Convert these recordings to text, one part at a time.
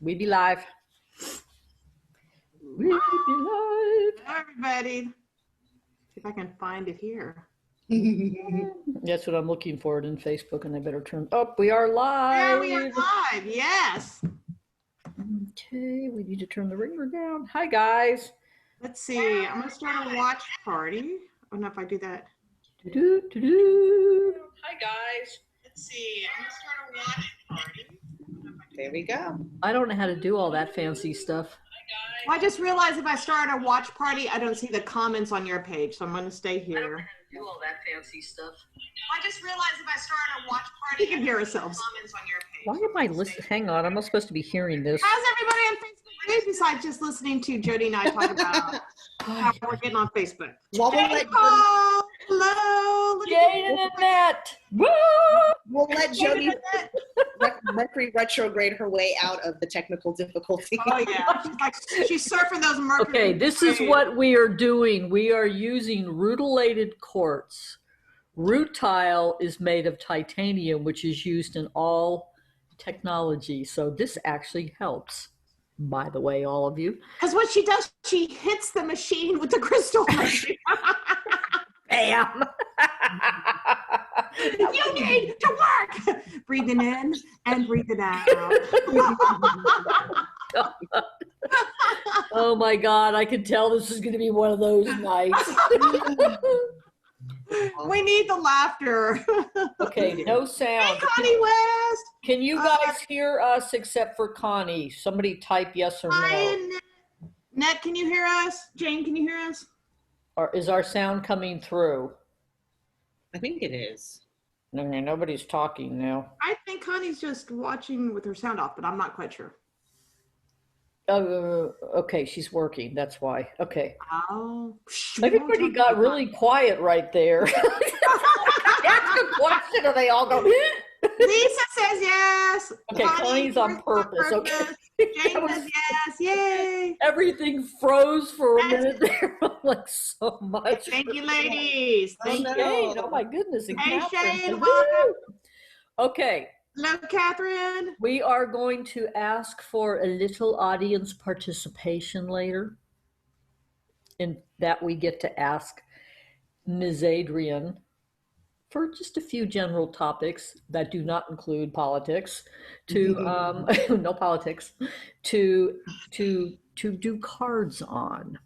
We be live. We be live. Hello, everybody. See if I can find it here. That's what I'm looking for in Facebook, and I better turn up. We are live. There we are live. Yes. Okay, we need to turn the ringer down. Hi, guys. Let's see. I'm gonna start a watch party. I don't know if I do that. Do-do-do-do. Hi, guys. Let's see. I'm gonna start a watch party. There we go. I don't know how to do all that fancy stuff. Well, I just realized if I start a watch party, I don't see the comments on your page, so I'm gonna stay here. I don't know how to do all that fancy stuff. I just realized if I start a watch party, we can hear ourselves. Comments on your page. Why am I listening? Hang on, I'm not supposed to be hearing this. How's everybody on Facebook today besides just listening to Jody and I talk about how we're getting on Facebook? Well, we'll let Hello. Jade and Annette. Woo! we'll let Jody Mercury retrograde her way out of the technical difficulty. Oh yeah, she's surfing those Mercury. Okay, this is what we are doing. We are using rutilated quartz. Rutile is made of titanium, which is used in all technology. So this actually helps, by the way, all of you. Because what she does, she hits the machine with the crystal machine. Bam! You need to work. Breathing in and breathing out. Oh my God, I can tell this is going to be one of those nights. We need the laughter. Okay, no Hey, sound. Connie West. Can you guys hear us except for Connie? Somebody type yes or Hi, no. Annette, can you hear us? Jane, can you hear us? Or is our sound coming through? I think it is. No, nobody's talking now. I think Connie's just watching with her sound off, but I'm not quite sure. Okay, she's working. That's why. Okay. Oh. Everybody got really quiet right there. Ask a question and they all go. Lisa says yes. Okay, Connie's on purpose. Okay. Jane says yes. Yay. Everything froze for a minute there. I'm like, so much. Thank you, ladies. Hey, Thank you. Shane, oh my goodness. And Hey, Catherine. Shane, Woo! welcome. Okay. Hello, Catherine. We are going to ask for a little audience participation later, in that we get to ask Ms. Adrian for just a few general topics that do not include politics, to no politics, to do cards on.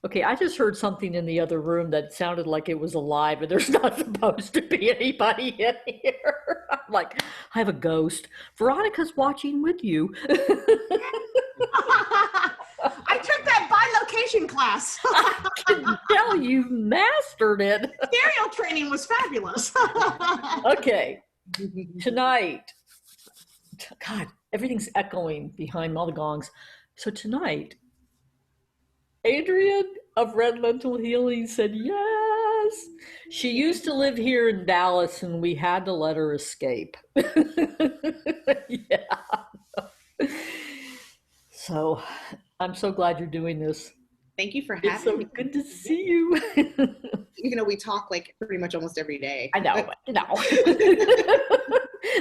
Okay, I just heard something in the other room that sounded like it was alive, and there's not supposed to be anybody in here. I'm like, I have a ghost. Veronica's watching with you. I took that bilocation class. I can tell you've mastered it. Stereo training was fabulous. Okay, tonight, God, everything's echoing behind all the gongs. So tonight, Adrian of Red Lentil Healing said yes. She used to live here in Dallas and we had to let her escape. Yeah. So I'm so glad you're doing this. Thank you for It's having so me. good to see you. Even though we talk like pretty much almost every day. I know, no.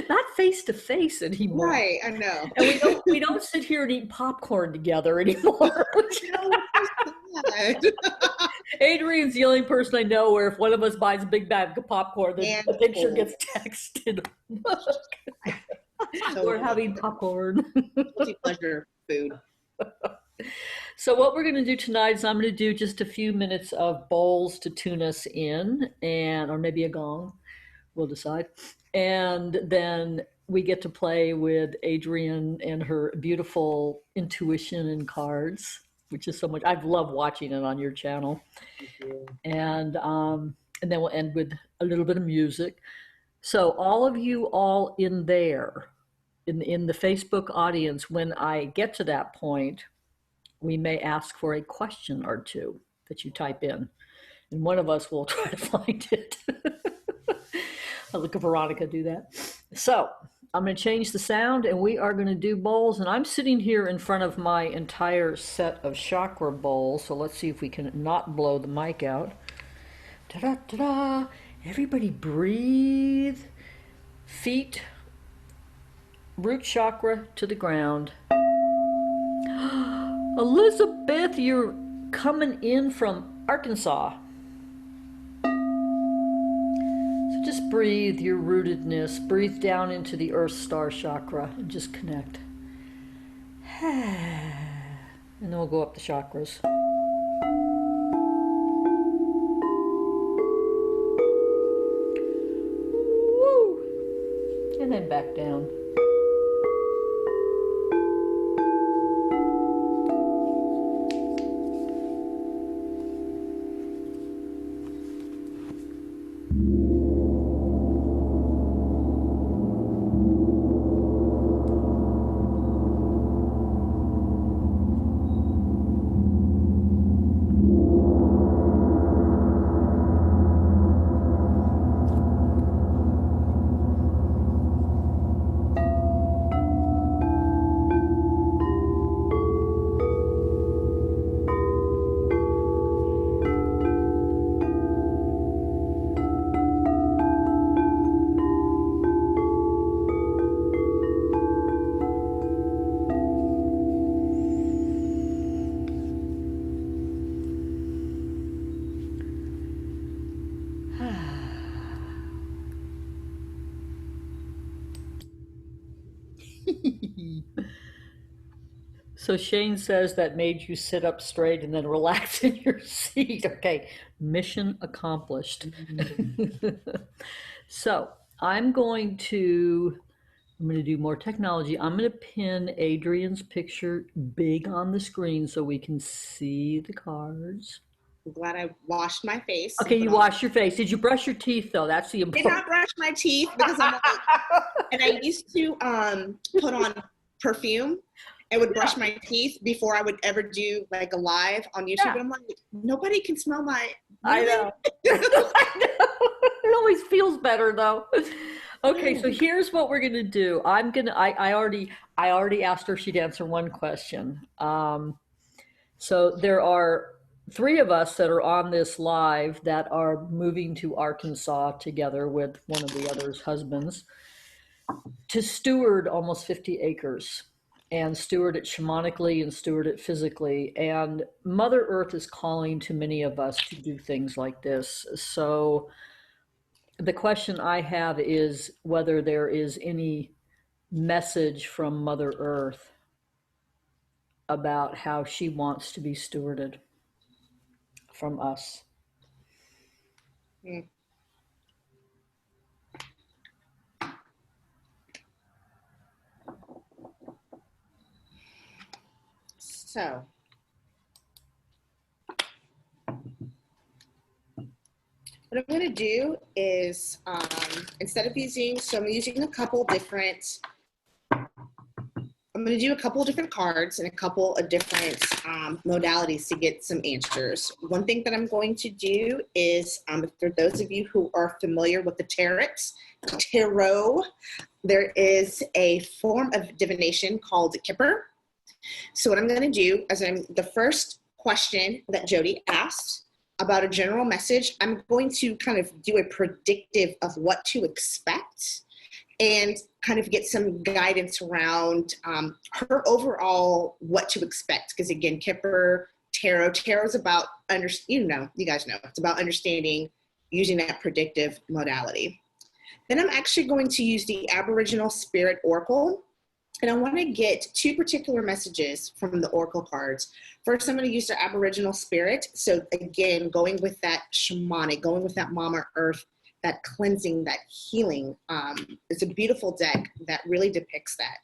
Not face to face anymore. Right, I know. And we don't sit here and eat popcorn together anymore. Adrian's the only person I know where if one of us buys a big bag of popcorn, then the picture gets texted. We're having popcorn. Pleasure food. So what we're going to do tonight is I'm going to do just a few minutes of bowls to tune us in, or maybe a gong. We'll decide. And then we get to play with Adrian and her beautiful intuition and cards, which is so much. I've loved watching it on your channel. And then we'll end with a little bit of music. So all of you all in there, in the Facebook audience, when I get to that point, we may ask for a question or two that you type in. And one of us will try to find it. I'll look at Veronica do that. So I'm going to change the sound and we are going to do bowls. And I'm sitting here in front of my entire set of chakra bowls. So let's see if we can not blow the mic out. Ta-da, ta-da. Everybody breathe. Feet root chakra to the ground. Elizabeth, you're coming in from Arkansas. So just breathe your rootedness. Breathe down into the Earth Star chakra and just connect. And then we'll go up the chakras. Woo! And then back down. So Shane says that made you sit up straight and then relax in your seat. Okay, mission accomplished. So I'm going to do more technology. I'm going to pin Adrian's picture big on the screen so we can see the cards. I'm glad I washed my face. Okay, you wash your face. Did you brush your teeth though? That's the Did important. not brush my teeth because I'm like, and I used to put on perfume. I would brush my teeth before I would ever do like a live on YouTube. Yeah. And I'm like, nobody can smell my. I know. I know. It always feels better though. Okay, so here's what we're gonna do. I already asked her if she'd answer one question. So there are 3 of us that are on this live that are moving to Arkansas together with one of the other's husbands to steward almost 50 acres and steward it shamanically and steward it physically. And Mother Earth is calling to many of us to do things like this. So the question I have is whether there is any message from Mother Earth about how she wants to be stewarded from us. Mm. So, what I'm going to do is instead of using, so I'm using a couple different. I'm going to do a couple of different cards and a couple of different modalities to get some answers. One thing that I'm going to do is, for those of you who are familiar with the tarot, there is a form of divination called Kipper. So what I'm going to do is the first question that Jody asked about a general message, I'm going to kind of do a predictive of what to expect and kind of get some guidance around her overall what to expect. Because again, Kipper, tarot is about, you guys know, it's about understanding using that predictive modality. Then I'm actually going to use the Aboriginal Spirit Oracle. And I want to get 2 particular messages from the Oracle cards. First, I'm going to use the Aboriginal Spirit. So again, going with that shamanic, going with that Mama Earth, that cleansing, that healing. It's a beautiful deck that really depicts that.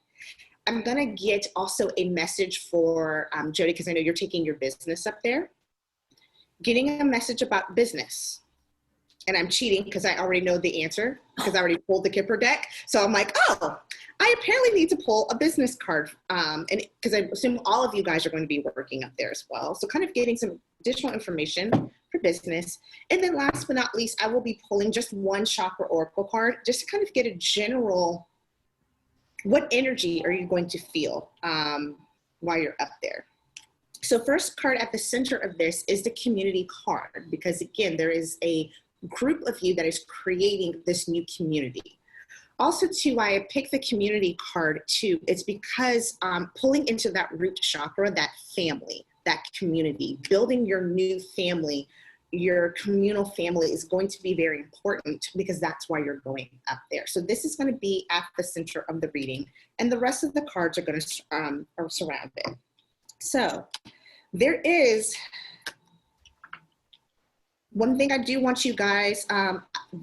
I'm going to get also a message for Jody, because I know you're taking your business up there. Getting a message about business. And I'm cheating because I already know the answer because I already pulled the Kipper deck. So I'm like, oh, I apparently need to pull a business card. And because I assume all of you guys are going to be working up there as well. So kind of getting some additional information for business. And then last but not least, I will be pulling just 1 chakra oracle card just to kind of get a general, what energy are you going to feel while you're up there? So first card at the center of this is the community card, because again, there is a group of you that is creating this new community. Also too, why I picked the community card too, it's because pulling into that root chakra, that family, that community, building your new family, your communal family is going to be very important because that's why you're going up there. So this is going to be at the center of the reading, and the rest of the cards are going to are surround it. So there is one thing I do want you guys,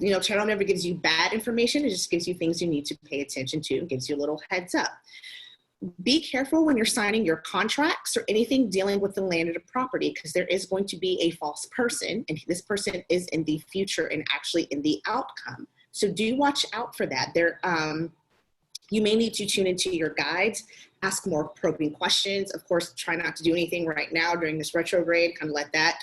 you know, Tarot never gives you bad information. It just gives you things you need to pay attention to. It gives you a little heads up. Be careful when you're signing your contracts or anything dealing with the land or the property, because there is going to be a false person, and this person is in the future and actually in the outcome. So do watch out for that. There, you may need to tune into your guides, ask more probing questions. Of course, try not to do anything right now during this retrograde, kind of let that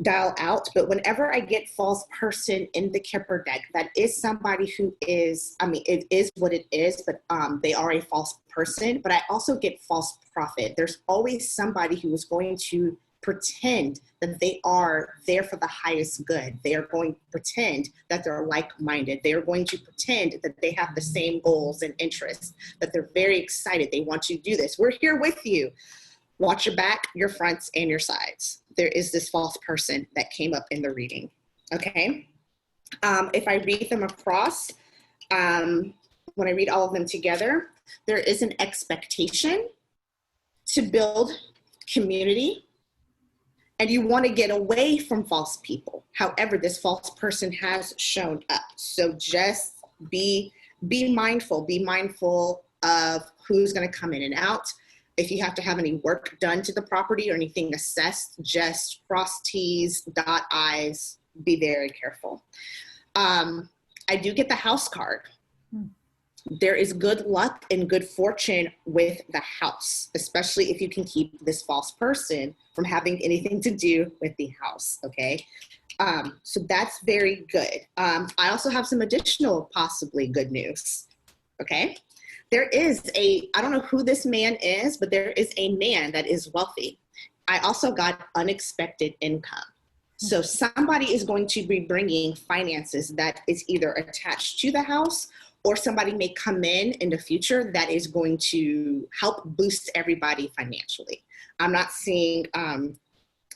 dial out. But whenever I get false person in the Kipper deck, that is somebody who is, I mean, it is what it is, but they are a false person. But I also get false prophet. There's always somebody who is going to pretend that they are there for the highest good. They are going to pretend that they're like-minded. They are going to pretend that they have the same goals and interests, that they're very excited. They want you to do this. We're here with you. Watch your back, your fronts, and your sides. There is this false person that came up in the reading, okay? If I read them across, when I read all of them together, there is an expectation to build community, and you want to get away from false people. However, this false person has shown up. So just be mindful of who's going to come in and out. If you have to have any work done to the property or anything assessed, just cross T's, dot I's, be very careful. I do get the house card. There is good luck and good fortune with the house, especially if you can keep this false person from having anything to do with the house, okay? So that's very good. I also have some additional possibly good news, okay? There is I don't know who this man is, but there is a man that is wealthy. I also got unexpected income. So somebody is going to be bringing finances that is either attached to the house, or somebody may come in the future that is going to help boost everybody financially. I'm not seeing,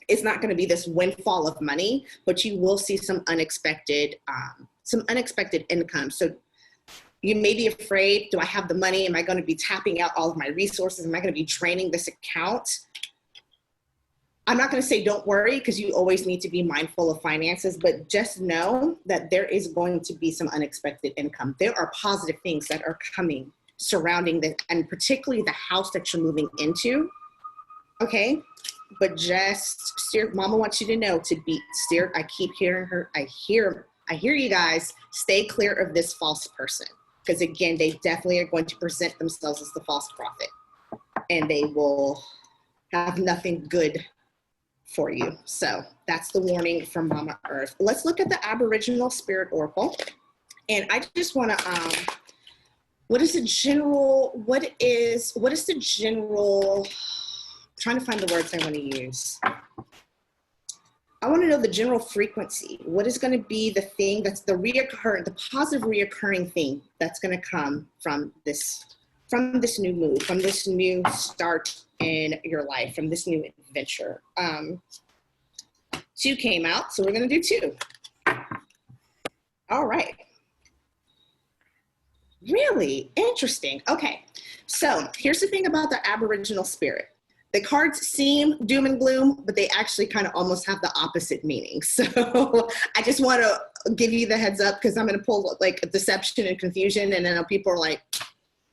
it's not going to be this windfall of money, but you will see some unexpected income. So you may be afraid, do I have the money? Am I going to be tapping out all of my resources? Am I going to be draining this account? I'm not going to say don't worry, because you always need to be mindful of finances, but just know that there is going to be some unexpected income. There are positive things that are coming surrounding this, and particularly the house that you're moving into, okay? But just steer, Mama wants you to know to be steered. I keep hearing her, I hear you guys, stay clear of this false person. Because again, they definitely are going to present themselves as the false prophet, and they will have nothing good for you. So that's the warning from Mama Earth. Let's look at the Aboriginal Spirit Oracle. And I just want to, what is the general, trying to find the words I want to use. I want to know the general frequency. What is going to be the thing that's the positive reoccurring thing that's going to come from this new move, from this new start in your life, from this new adventure. 2 came out, so we're going to do 2. All right. Really interesting. Okay, so here's the thing about the Aboriginal spirit. The cards seem doom and gloom, but they actually kind of almost have the opposite meaning. So I just want to give you the heads up, because I'm going to pull like deception and confusion, and then people are like,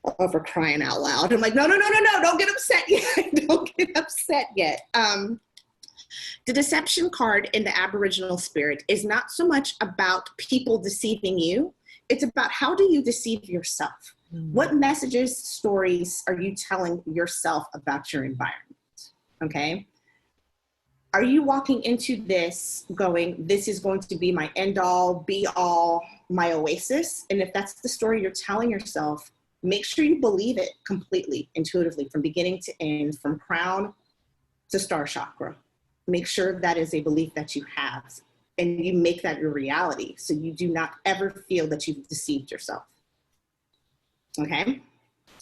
oh, for crying out loud. I'm like, no, don't get upset yet. Don't get upset yet. The deception card in the Aboriginal spirit is not so much about people deceiving you. It's about how do you deceive yourself? What messages, stories are you telling yourself about your environment? Okay. Are you walking into this going, this is going to be my end all, be all, my oasis? And if that's the story you're telling yourself, make sure you believe it completely, intuitively, from beginning to end, from crown to star chakra. Make sure that is a belief that you have, and you make that your reality, so you do not ever feel that you've deceived yourself. Okay.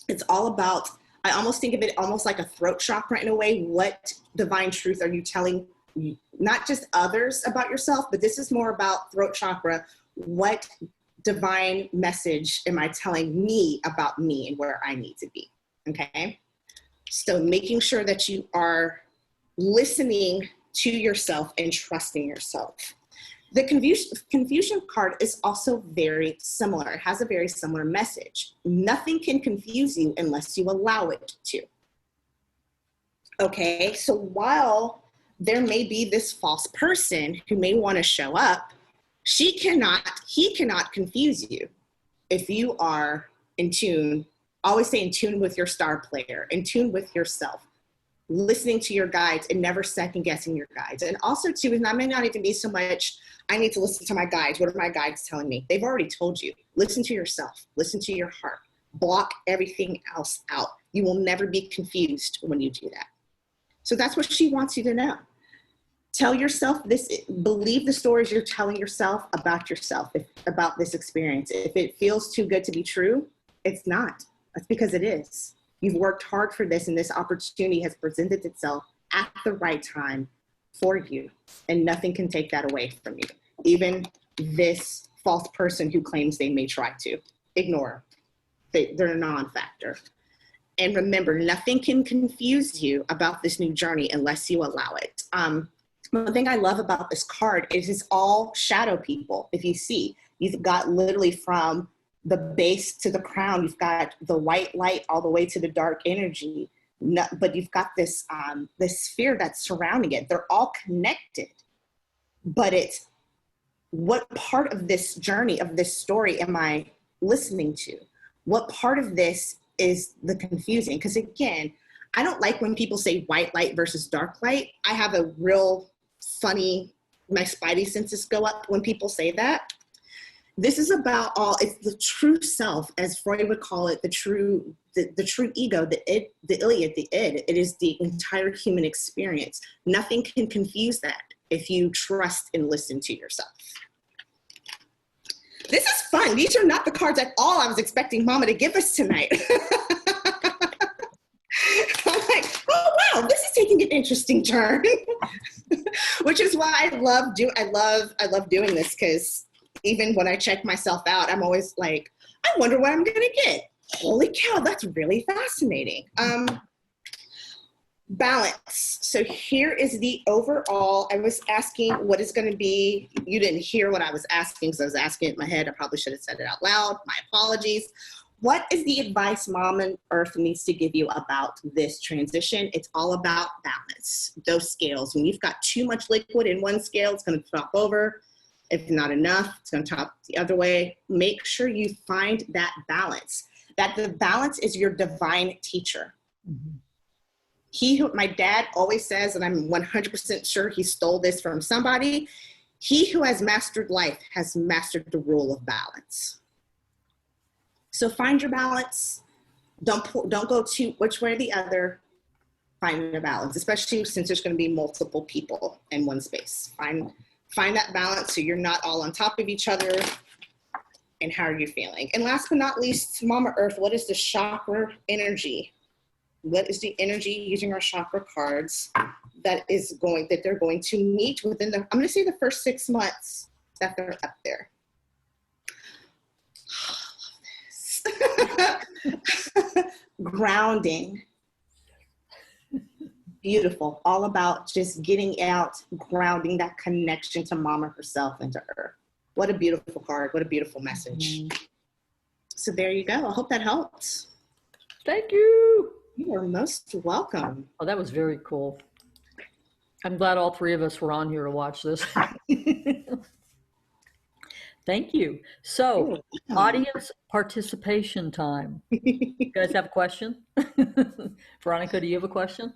It's all about, I almost think of it almost like a throat chakra in a way. What divine truth are you telling not just others about yourself, but this is more about throat chakra. What divine message am I telling me about me and where I need to be? Okay. So making sure that you are listening to yourself and trusting yourself. The confusion card is also very similar. It has a very similar message. Nothing can confuse you unless you allow it to. Okay, so while there may be this false person who may want to show up, he cannot confuse you if you are in tune. Always say in tune with your star player, in tune with yourself, listening to your guides and never second guessing your guides. And also too, and I may not even be so much, I need to listen to my guides. What are my guides telling me? They've already told you. Listen to yourself, listen to your heart, block everything else out. You will never be confused when you do that. So that's what she wants you to know. Tell yourself this, believe the stories you're telling yourself, about this experience. If it feels too good to be true, it's not. That's because it is. You've worked hard for this, and this opportunity has presented itself at the right time for you, and nothing can take that away from you. Even this false person who claims they may try to. Ignore them. They're a non-factor. And remember, nothing can confuse you about this new journey unless you allow it. One thing I love about this card is it's all shadow people. If you see, you've got literally from the base to the crown, you've got the white light all the way to the dark energy. But you've got this sphere that's surrounding it. They're all connected. But it's what part of this journey, of this story am I listening to? What part of this is the confusing? Because again, I don't like when people say white light versus dark light. I have a real funny, my spidey senses go up when people say that. This is about it's the true self, as Freud would call it, the true ego, the Iliad, the id. It is the entire human experience. Nothing can confuse that if you trust and listen to yourself. This is fun. These are not the cards at all I was expecting Mama to give us tonight. I'm like, oh wow, this is taking an interesting turn. Which is why I love doing this, because even when I check myself out, I'm always like, I wonder what I'm gonna get. Holy cow, that's really fascinating. Balance. So here is the overall. I was asking what is going to be. You didn't hear what I was asking because I was asking it in my head. I probably should have said it out loud. My apologies. What is the advice Mom and Earth needs to give you about this transition? It's all about balance. Those scales. When you've got too much liquid in one scale, it's going to top over. If not enough, it's going to top the other way. Make sure you find that balance. That the balance is your divine teacher. Mm-hmm. My dad always says, and I'm 100% sure he stole this from somebody, he who has mastered life has mastered the rule of balance. So find your balance. Don't go too which way or the other. Find a balance, especially since there's going to be multiple people in one space. Find that balance so you're not all on top of each other. And how are you feeling? And last but not least, Mama Earth, what is the chakra energy? What is the energy using our chakra cards that they're going to meet within I'm going to say the first 6 months that they're up there. I love this. Grounding. Beautiful. All about just getting out, grounding, that connection to Mama herself and to Earth. What a beautiful card. What a beautiful message. Mm-hmm. So there you go. I hope that helps. Thank you. You are most welcome. Oh, that was very cool. I'm glad all three of us were on here to watch this. Thank you. So, audience participation time. You guys have a question? Veronica, do you have a question?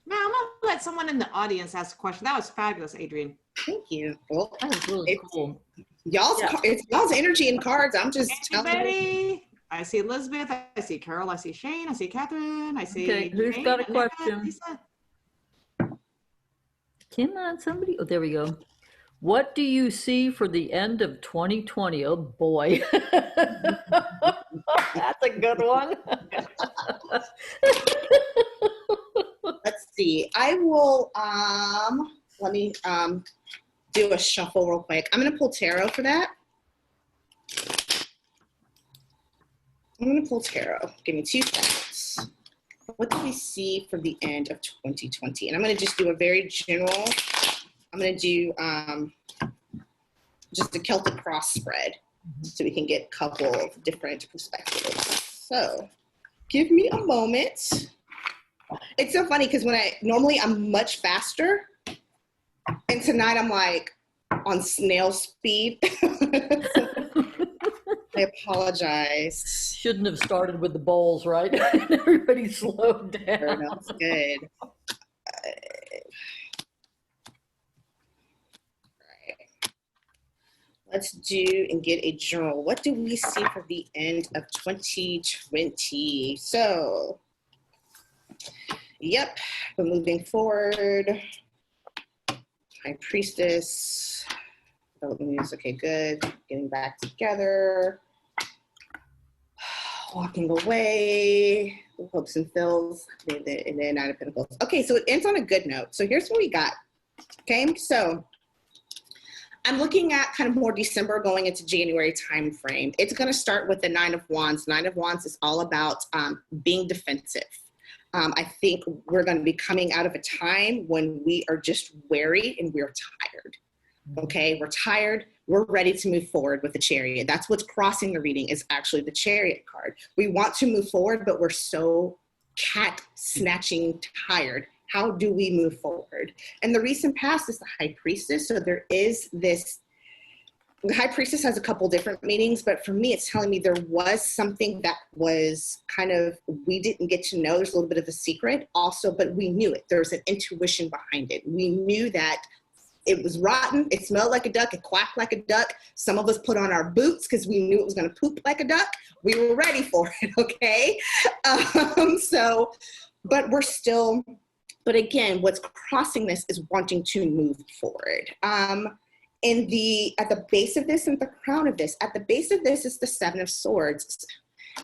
No, I'm going to let someone in the audience ask a question. That was fabulous, Adrienne. Thank you. Well, that was really cool. It's y'all's energy and cards. I'm just telling you. I see Elizabeth, I see Carol, I see Shane, I see Catherine, I see. Okay, who's Jane, got a question? Come on, somebody. Oh, there we go. What do you see for the end of 2020? Oh boy. That's a good one. Let's see. I will, let me do a shuffle real quick. I'm going to pull tarot for that. I'm going to pull tarot. Give me 2 seconds. What do we see for the end of 2020? And I'm going to just do a very general, I'm going to do just a Celtic cross spread so we can get a couple of different perspectives. So give me a moment. It's so funny because normally I'm much faster, and tonight I'm like on snail speed. I apologize. Shouldn't have started with the bowls, right? Everybody slowed down. That's good. Let's do and get a journal. What do we see for the end of 2020? So, yep, we're moving forward. High Priestess. Development news, okay, good. Getting back together. Walking away. Hopes and fills. And then Nine of Pentacles. Okay, so it ends on a good note. So here's what we got. Okay, so I'm looking at kind of more December going into January timeframe. It's going to start with the Nine of Wands. Nine of Wands is all about being defensive. I think we're going to be coming out of a time when we are just wary and we're tired. Okay, we're tired. We're ready to move forward with the Chariot. That's what's crossing the reading is actually the Chariot card. We want to move forward, but we're so cat snatching tired. How do we move forward? And the recent past is the High Priestess. So there is this, the High Priestess has a couple different meanings, but for me, it's telling me there was something that was kind of, we didn't get to know. There's a little bit of a secret also, but we knew it. There's an intuition behind it. We knew that it was rotten. It smelled like a duck. It quacked like a duck. Some of us put on our boots because we knew it was going to poop like a duck. We were ready for it, okay? But we're still, but again, what's crossing this is wanting to move forward. At the base of this and the crown of this, at the base of this is the Seven of Swords.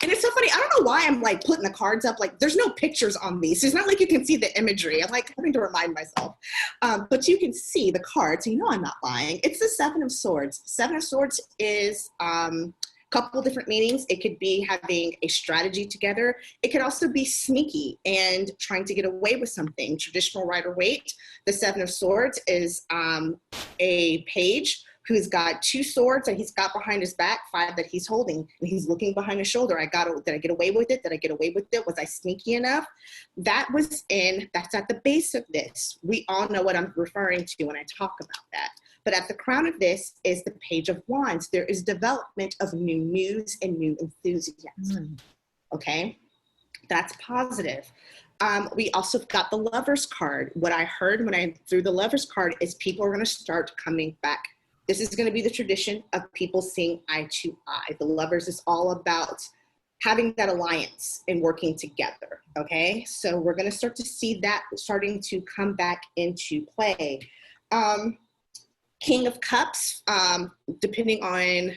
And it's so funny. I don't know why I'm like putting the cards up. Like there's no pictures on these. It's not like you can see the imagery. I'm like having to remind myself. But you can see the cards. So you know I'm not lying. It's the Seven of Swords. Seven of Swords is a couple different meanings. It could be having a strategy together. It could also be sneaky and trying to get away with something. Traditional Rider-Waite. The Seven of Swords is a page who's got 2 swords that he's got behind his back, 5 that he's holding, and he's looking behind his shoulder. Did I get away with it? Did I get away with it? Was I sneaky enough? That's at the base of this. We all know what I'm referring to when I talk about that. But at the crown of this is the Page of Wands. There is development of new news and new enthusiasm. Okay, that's positive. We also got the Lover's card. What I heard when I threw the Lover's card is people are going to start coming back. This is going to be the tradition of people seeing eye to eye. The Lovers is all about having that alliance and working together, okay? So we're going to start to see that starting to come back into play. King of Cups, depending on,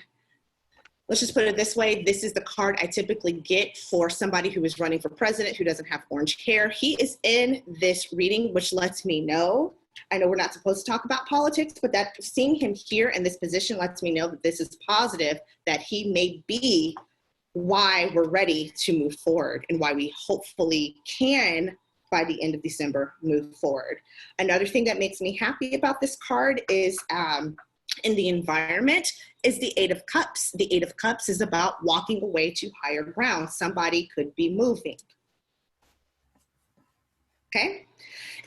let's just put it this way, this is the card I typically get for somebody who is running for president who doesn't have orange hair. He is in this reading, which lets me know, I know we're not supposed to talk about politics, but that seeing him here in this position lets me know that this is positive, that he may be why we're ready to move forward and why we hopefully can, by the end of December, move forward. Another thing that makes me happy about this card is in the environment is the Eight of Cups. The Eight of Cups is about walking away to higher ground. Somebody could be moving. Okay?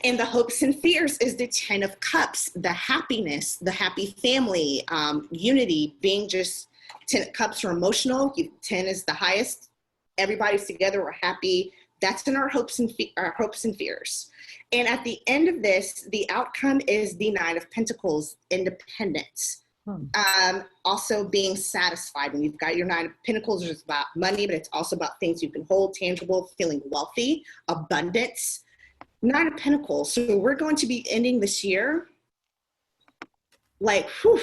And the hopes and fears is the 10 of Cups, the happiness, the happy family, unity, being just 10 cups are emotional. 10 is the highest. Everybody's together. We're happy. That's in our hopes and fears. And at the end of this, the outcome is the Nine of Pentacles, independence. Also being satisfied. When you've got your Nine of Pentacles, it's about money, but it's also about things you can hold, tangible, feeling wealthy, abundance. Nine of Pentacles. So we're going to be ending this year like, whew,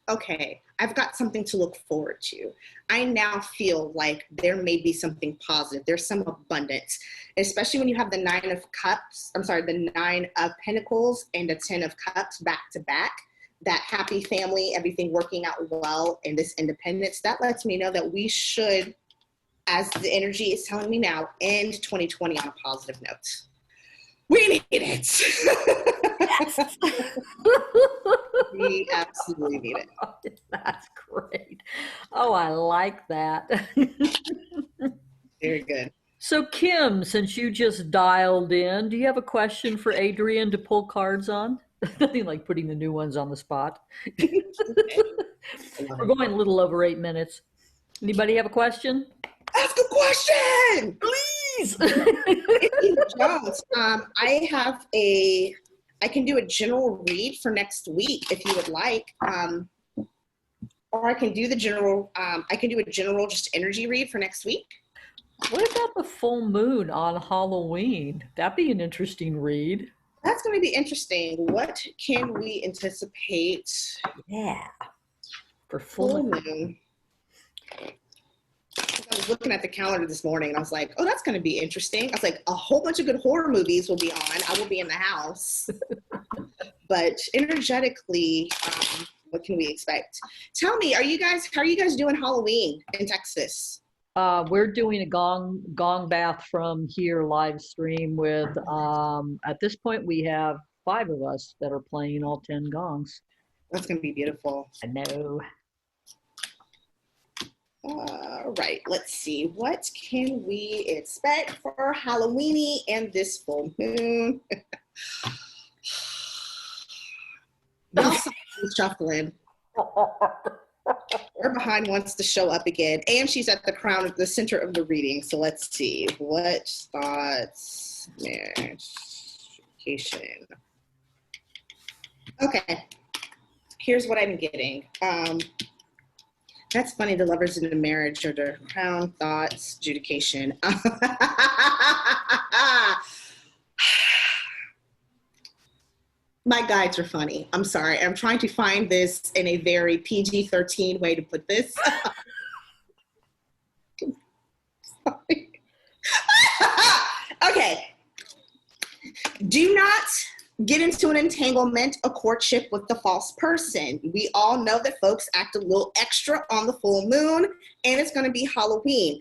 okay, I've got something to look forward to. I now feel like there may be something positive. There's some abundance, especially when you have the the 9 of Pentacles and the 10 of Cups back to back. That happy family, everything working out well, and this independence, that lets me know that we should, as the energy is telling me now, end 2020 on a positive note. We need it. Yes. We absolutely need it. That's great. Oh, I like that. Very good. So, Kim, since you just dialed in, do you have a question for Adrian to pull cards on? Nothing like putting the new ones on the spot. We're going a little over 8 minutes. Anybody have a question? Ask a question. Please. If you don't, I can do a general read for next week if you would like. Or I can do the general, just energy read for next week. What about the full moon on Halloween? That'd be an interesting read. That's going to be interesting. What can we anticipate? Yeah. For Full moon. I was looking at the calendar this morning and I was like, oh, that's going to be interesting. I was like, a whole bunch of good horror movies will be on. I will be in the house. But energetically, what can we expect? Tell me, how are you guys doing Halloween in Texas? We're doing a gong bath from here live stream with, at this point, we have 5 of us that are playing all 10 gongs. That's going to be beautiful. I know. All right, let's see. What can we expect for Halloweeny and this full moon? Y'all saw me shuffling. Her behind wants to show up again, and she's at the center of the reading. So let's see. What thoughts, marriage, education? Okay, here's what I'm getting. That's funny, the lovers in a marriage or the crown, thoughts, adjudication. My guides are funny. I'm sorry. I'm trying to find this in a very PG-13 way to put this. Okay. Do not get into an entanglement, a courtship with the false person. We all know that folks act a little extra on the full moon, and it's going to be Halloween.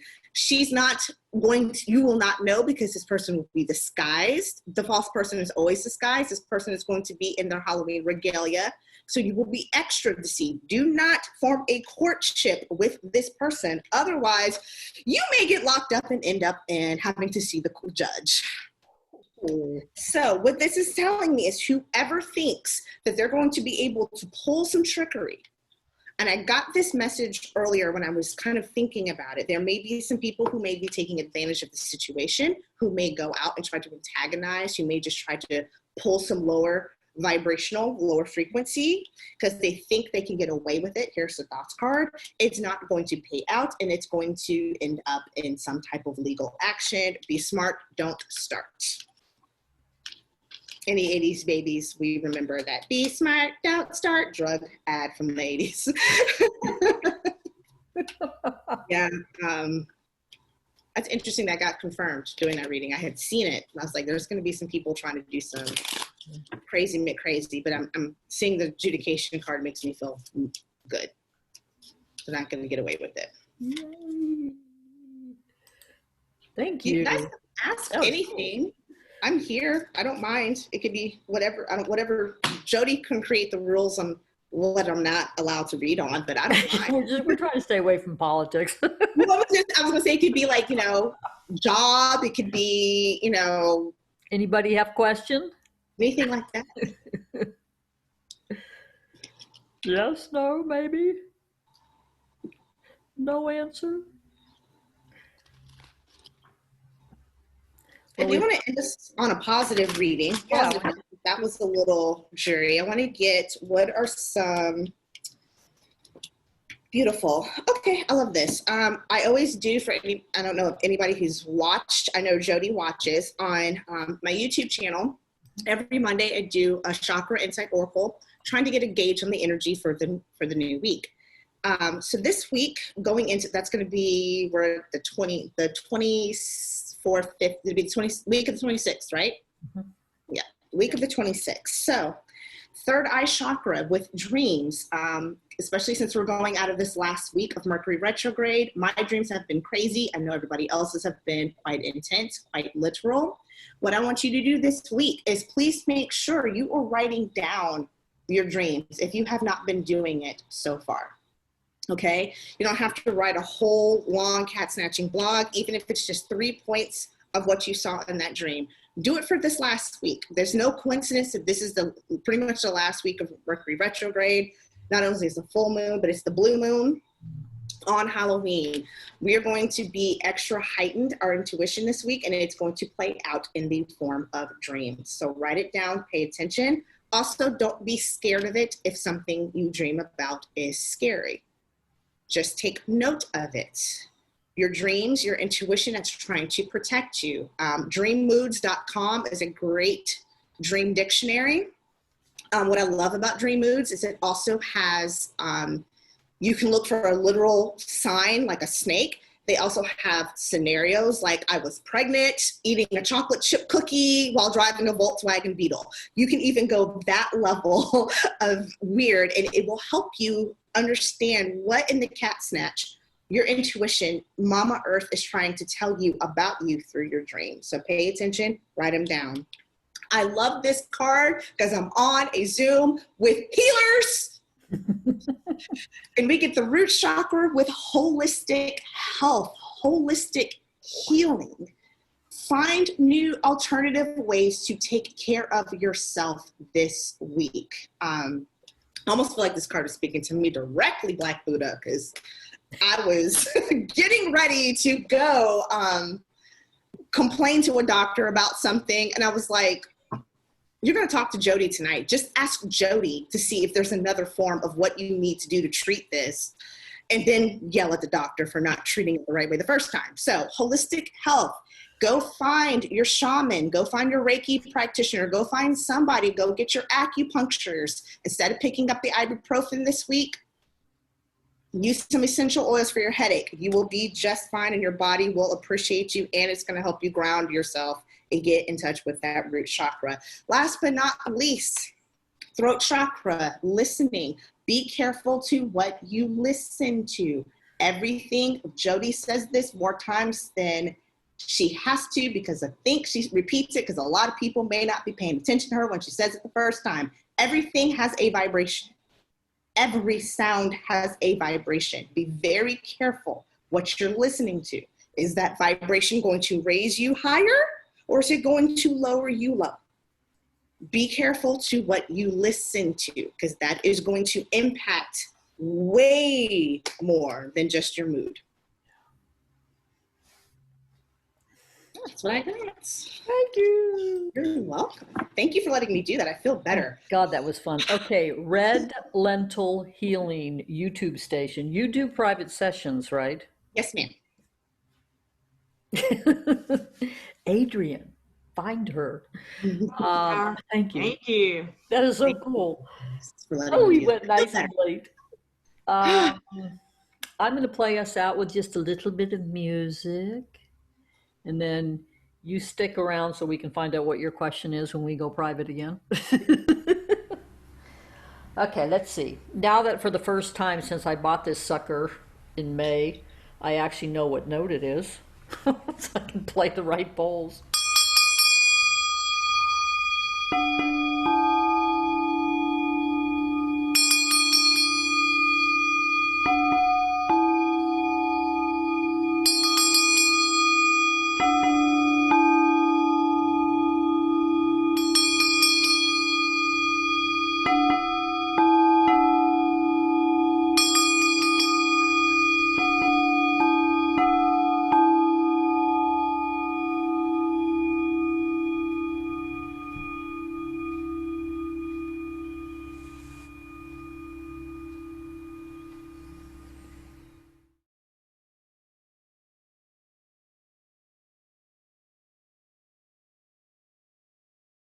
You will not know because this person will be disguised. The false person is always disguised. This person is going to be in their Halloween regalia. So you will be extra deceived. Do not form a courtship with this person. Otherwise, you may get locked up and end up in having to see the judge. So what this is telling me is whoever thinks that they're going to be able to pull some trickery, and I got this message earlier when I was kind of thinking about it, there may be some people who may be taking advantage of the situation, who may go out and try to antagonize, who may just try to pull some lower vibrational, lower frequency, because they think they can get away with it. Here's the thoughts card. It's not going to pay out, and it's going to end up in some type of legal action. Be smart, don't start. Any 80s babies, we remember that be smart, don't start drug ad from the 80s. Yeah, that's interesting that got confirmed doing that reading. I had seen it. I was like, there's going to be some people trying to do some crazy, but I'm seeing the adjudication card makes me feel good. They're not going to get away with it. Yay. Thank you. You guys can ask anything. Cool. I'm here. I don't mind. It could be whatever. Whatever. Jody can create the rules on what I'm not allowed to read on, but I don't mind. We're trying to stay away from politics. I was going to say it could be like, job. It could be, Anybody have a question? Anything like that. Yes, no, maybe. No answer. I do want to end this on a positive reading. Positive. That was a little dreary. I want to get what are some beautiful. Okay, I love this. I always do for I don't know if anybody who's watched. I know Jody watches on my YouTube channel. Every Monday, I do a chakra insight oracle, trying to get a gauge on the energy for the new week. So this week, going into that's going to be we're the 24th, 5th, it'll be the 20 week of the 26th, right? Mhm. Yeah, week of the 26th. So third eye chakra with dreams, especially since we're going out of this last week of Mercury retrograde. My dreams have been crazy. I know everybody else's have been quite intense, quite literal. What I want you to do this week is please make sure you are writing down your dreams if you have not been doing it so far. Okay, you don't have to write a whole long cat snatching blog, even if it's just 3 points of what you saw in that dream. Do it for this last week. There's no coincidence that this is pretty much the last week of Mercury retrograde. Not only is the full moon, but it's the blue moon on Halloween. We are going to be extra heightened, our intuition this week, and it's going to play out in the form of dreams. So write it down, pay attention. Also, don't be scared of it if something you dream about is scary. Just take note of it. Your dreams, your intuition, that's trying to protect you. Dreammoods.com is a great dream dictionary. What I love about Dream Moods is it also has, you can look for a literal sign like a snake. They also have scenarios like I was pregnant, eating a chocolate chip cookie while driving a Volkswagen Beetle. You can even go that level of weird, and it will help you understand what in the cat snatch, your intuition, Mama Earth is trying to tell you about you through your dreams. So pay attention, write them down. I love this card because I'm on a Zoom with healers. And we get the root chakra with holistic health, holistic healing. Find new alternative ways to take care of yourself this week. I almost feel like this card is speaking to me directly, Black Buddha, because I was getting ready to go complain to a doctor about something, and I was like, you're going to talk to Jody tonight. Just ask Jody to see if there's another form of what you need to do to treat this, and then yell at the doctor for not treating it the right way the first time. So holistic health, go find your shaman, go find your Reiki practitioner, go find somebody, go get your acupuncturists. Instead of picking up the ibuprofen this week, use some essential oils for your headache. You will be just fine and your body will appreciate you, and it's going to help you ground yourself and get in touch with that root chakra. Last but not least, throat chakra, listening. Be careful to what you listen to. Everything, Jody says this more times than she has to, because I think she repeats it because a lot of people may not be paying attention to her when she says it the first time. Everything has a vibration. Every sound has a vibration. Be very careful what you're listening to. Is that vibration going to raise you higher, or is it going to lower you low? Be careful to what you listen to, because that is going to impact way more than just your mood. That's what I got. Thank you. You're welcome. Thank you for letting me do that. I feel better. God, that was fun. Okay, Red Lentil Healing YouTube station. You do private sessions, right? Yes, ma'am. Adrian, find her. Thank you. Thank you. That is so cool. Thanks for letting Oh, me we do went that. nice and late. I'm going to play us out with just a little bit of music, and then you stick around so we can find out what your question is when we go private again. Okay, let's see. Now that for the first time since I bought this sucker in May, I actually know what note it is, so I can play the right bowls.